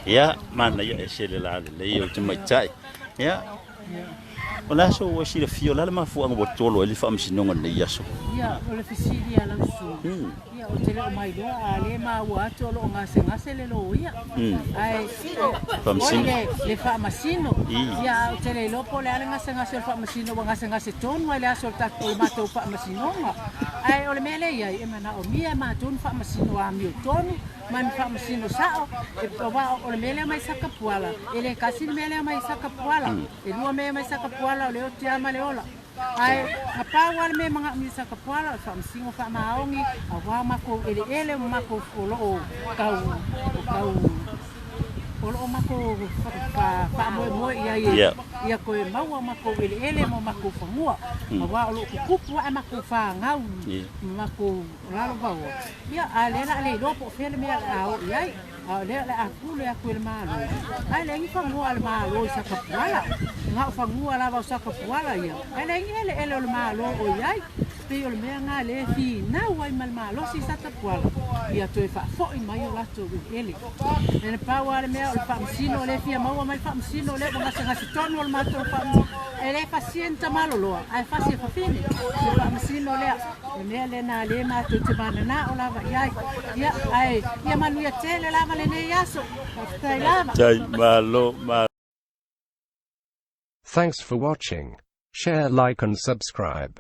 ya mana ya esele la le yo te mai tai ya Ola so wa si le fio la ma fu ang botolo ele fa msino ngone ya so ya o le fisili ala su ya o tele o mai do ale ma wa tolo ngase le lo ya ai fa msino le fa masino ya o tele lo po le ale ngase fa masino wa ngase ton wa le aso ta o ma to fa masino ai o le mele ya e mana o mia ma ton fa masino a mi ton man fa masino sao e wa o le mele mai saka puala ele kasi mele mai saka puala e no me mai saka puala le o te ama le ola ai apa wal me mga misa ka puala fa msingo fa maongi awa mako ele mako lo kau o mako fa mo ia ko mau mako ele mo mako fa mua awa lo kupu a mako fa ngau mako lalo bawo ia ale na le do po fele me ao ia le aku le malo ai le fa mua al malo sa ka puala nga fa mua la ba sa ka puala ia ai le ele o malo o ia pe o me nga le fi na wai mal malo si sa ka puala ia to fa fo i mai o la to ele ne pa wa le me o fa msino le fi mau mai fa msino le nga se tono o mato fa ele paciente malo lo ai fa si fa fini se fa msino le na le mato te bana na o la va ia ai ia manu ia tele la le ne yaso tai malo ma Thanks for watching. Share, like and subscribe.